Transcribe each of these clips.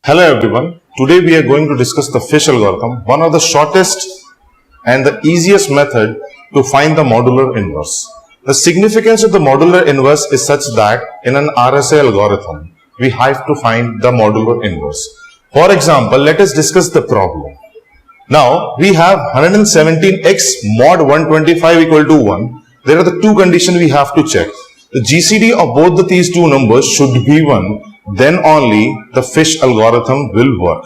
Hello everyone. Today we are going to discuss the fish algorithm, one of the shortest and the easiest method to find the modular inverse. The significance of the modular inverse is such that in an RSA algorithm, we have to find the modular inverse. For example, let us discuss the problem. Now, we have 117x mod 125 equal to 1. There are the two conditions we have to check. The GCD of both these two numbers should be 1. Then only the fish algorithm will work.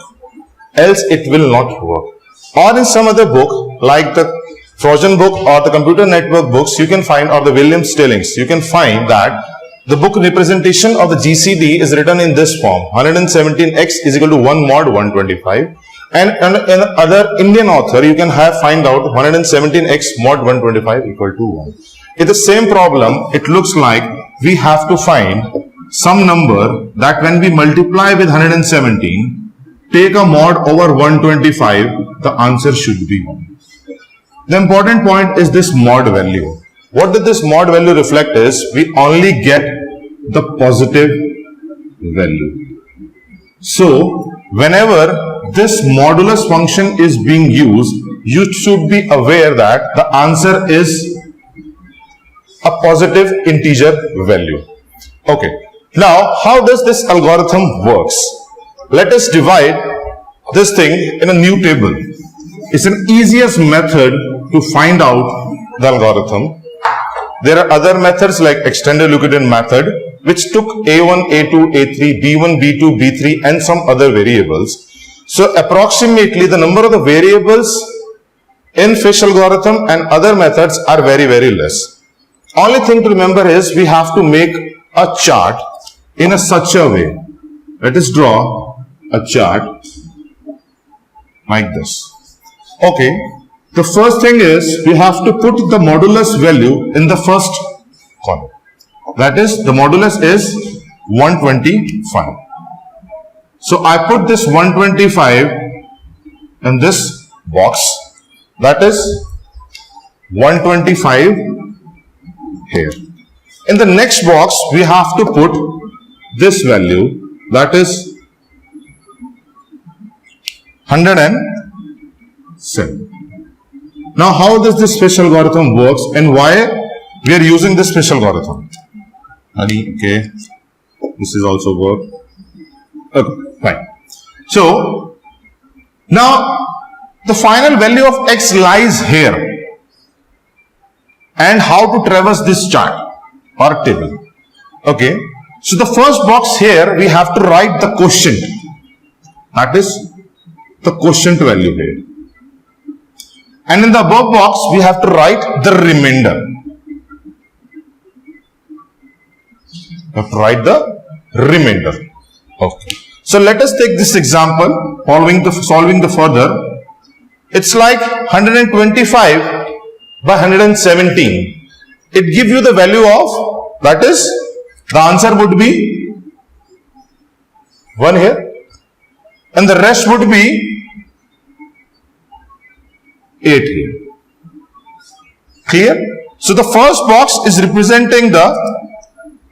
Else it will not work. Or in some other book, like the Trojan book or the computer network books, you can find, or the Williams-Stillings, you can find that the book representation of the GCD is written in this form. 117x is equal to 1 mod 125. And in other Indian author, you can find out 117x mod 125 equal to 1. In the same problem, it looks like we have to find some number that when we multiply with 117, take a mod over 125, the answer should be 1. The important point is this mod value. What did this mod value reflect is, we only get the positive value. So, whenever this modulus function is being used, you should be aware that the answer is a positive integer value. Okay. Now, how does this algorithm works? Let us divide this thing in a new table. It's an easiest method to find out the algorithm. There are other methods like extended Euclidean method, which took A1, A2, A3, B1, B2, B3 and some other variables. So, approximately the number of the variables in fish algorithm and other methods are very, very less. Only thing to remember is we have to make a chart in such a way. Let us draw a chart like this. Okay. The first thing is we have to put the modulus value in the first column. That is, the modulus is 125. So I put this 125 in this box. That is 125 here. In the next box, we have to put this value, that is 107. Now, how does this fish algorithm works and why we are using this fish algorithm? Okay, this is also work. Okay, fine. So, now the final value of x lies here. And how to traverse this chart or table. Okay. So the first box here, we have to write the quotient. That is the quotient value here. And in the above box, we have to write the remainder. We have to write the remainder. Okay. So let us take this example, solving the further. It's like 125 by 117. It gives you the value of, that is, the answer would be 1 here, and the rest would be 8 here. Clear? So the first box is representing the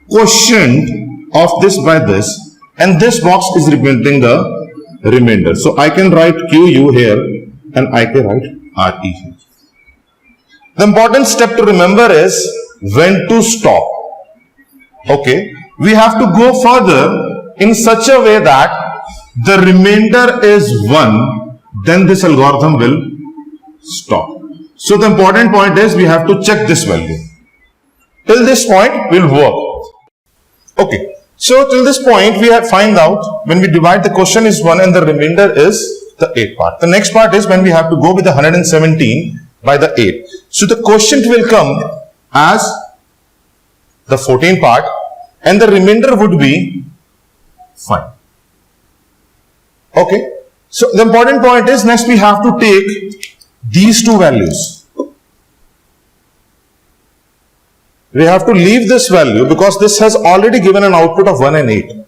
quotient of this by this, and this box is representing the remainder. So I can write QU here, and I can write RE here. The important step to remember is when to stop. Okay, we have to go further in such a way that the remainder is 1, then this algorithm will stop. So the important point is we have to check this value. Till this point will work. Okay, so till this point we have find out when we divide, the quotient is 1 and the remainder is the 8 part. The next part is when we have to go with the 117 by the 8. So the quotient will come as the 14 part and the remainder would be 5. Okay. So the important point is next we have to take these two values. We have to leave this value because this has already given an output of 1 and 8.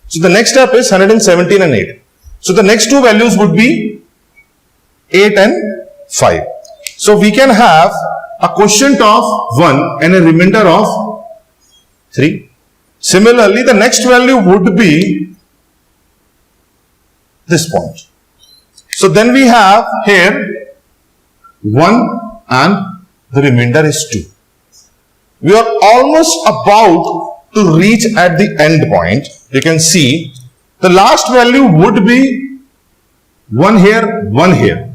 So the next step is 117 and 8. So the next two values would be 8 and 5. So we can have a quotient of 1 and a remainder of 3. Similarly, the next value would be this point. So then we have here 1 and the remainder is 2. We are almost about to reach at the end point. You can see the last value would be 1 here, 1 here.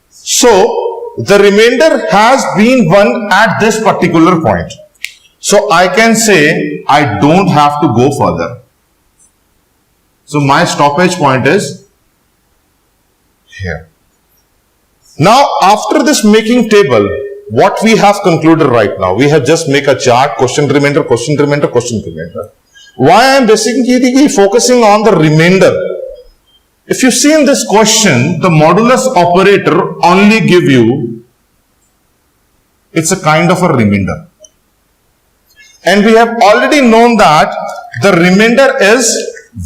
So the remainder has been 1 at this particular point. So I can say I don't have to go further. So my stoppage point is here. Now after this making table, what we have concluded right now, we have just make a chart, question remainder, question remainder, question remainder. Why I am basically focusing on the remainder. If you see in this question, the modulus operator only give you, it's a kind of a remainder. And we have already known that the remainder is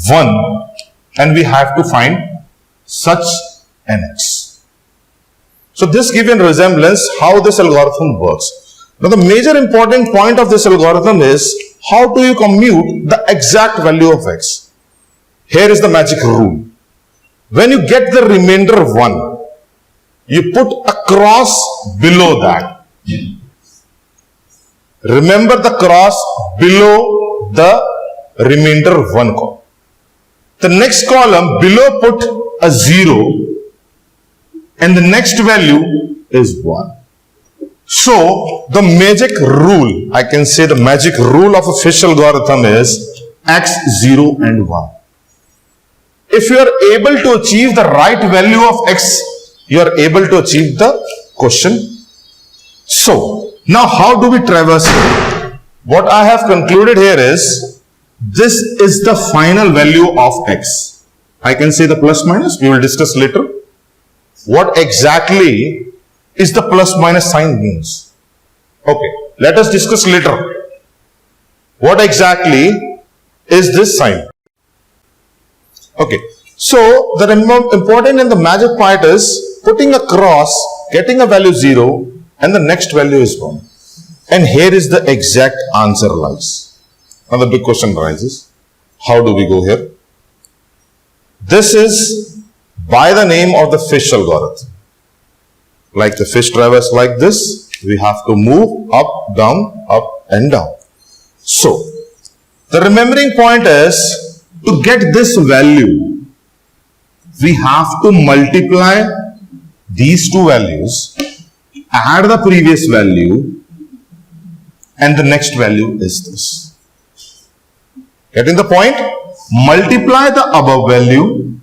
1 and we have to find such nx. So this gives a resemblance how this algorithm works. Now the major important point of this algorithm is how do you compute the exact value of x. Here is the magic rule. When you get the remainder 1, you put a cross below that. Remember the cross below the remainder 1 column. The next column below put a 0 and the next value is 1. So the magic rule, I can say the magic rule of a fish algorithm is x, 0 and 1. If you are able to achieve the right value of x, you are able to achieve the question. So now how do we traverse it? What I have concluded here is this is the final value of x. I can say the plus minus, we will discuss later. What exactly is the plus minus sign means? Okay, let us discuss later. What exactly is this sign? Okay, so the important and the magic part is putting a cross, getting a value 0 and the next value is 1. And here is the exact answer lies. Now the big question arises, how do we go here? This is by the name of the fish algorithm. Like the fish traverse like this, we have to move up and down. So the remembering point is to get this value, we have to multiply these two values, add the previous value and the next value is this. Getting the point? Multiply the above value,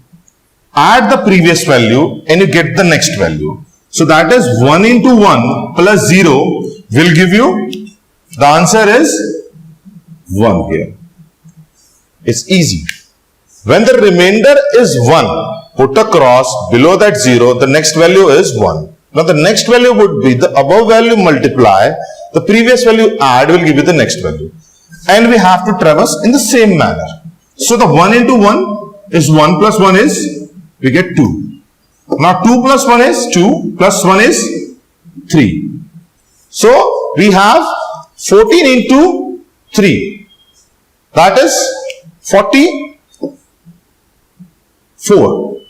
add the previous value and you get the next value. So that is 1 into 1 plus 0 will give you, the answer is 1 here. It's easy. When the remainder is 1, put a cross below that 0, the next value is 1. Now the next value would be the above value multiply, the previous value add will give you the next value. And we have to traverse in the same manner. So the 1 into 1 is 1 plus 1 is, we get 2. Now 2 plus 1 is 2 plus 1 is 3. So we have 14 into 3. That is 44.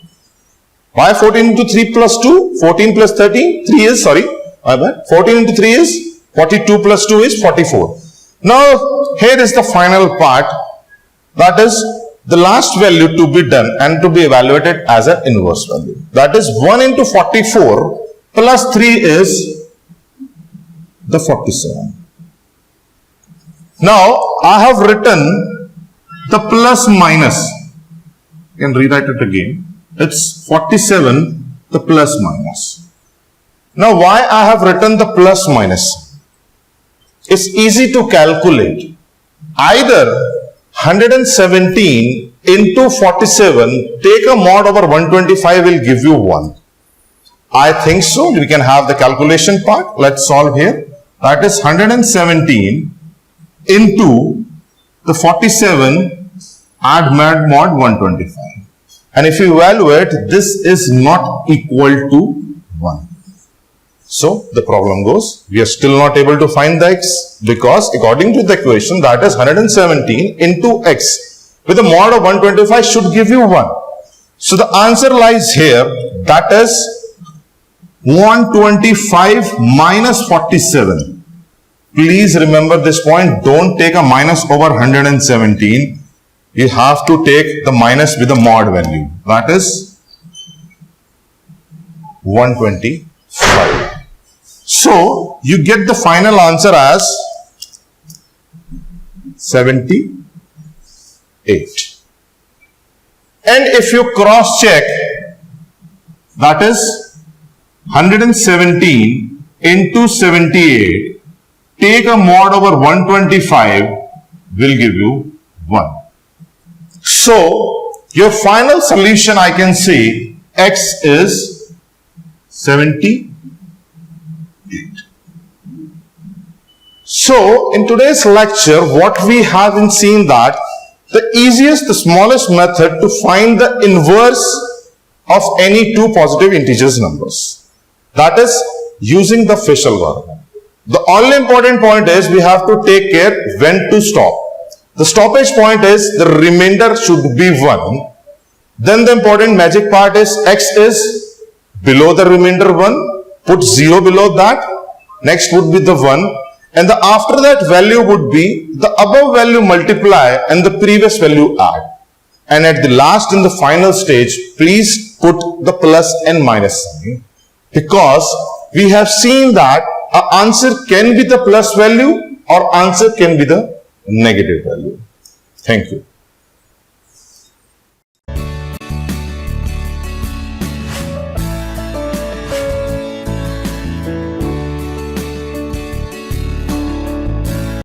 Why 14 into 3 plus 2? 14 plus 13, 3 is, 14 into 3 is 42 plus 2 is 44. Now here is the final part, that is the last value to be done and to be evaluated as an inverse value. That is 1 into 44 plus 3 is the 47. Now I have written the plus minus. You can rewrite it again. It's 47, the plus minus. Now why I have written the plus minus? It's easy to calculate. Either 117 into 47, take a mod over 125 will give you 1. I think so. We can have the calculation part. Let's solve here. That is 117 into the 47, add mod 125. And if you evaluate, this is not equal to 1. So the problem goes, we are still not able to find the x because according to the equation, that is 117 into x with a mod of 125 should give you 1. So the answer lies here, that is 125 minus 47. Please remember this point, don't take a minus over 117. You have to take the minus with the mod value, that is 125. So you get the final answer as 78. And if you cross check, that is 117 into 78, take a mod over 125 will give you 1. So your final solution, I can say x is 78. So in today's lecture, what we have been seen that the easiest, the smallest method to find the inverse of any two positive integers numbers, that is using the Fish algorithm. The only important point is we have to take care when to stop. The stoppage point is the remainder should be 1. Then the important magic part is x is below the remainder 1, put 0 below that, next would be the 1. And after that value would be the above value multiply and the previous value add. And at the last in the final stage, please put the plus and minus sign. Because we have seen that our answer can be the plus value or answer can be the negative value. Thank you.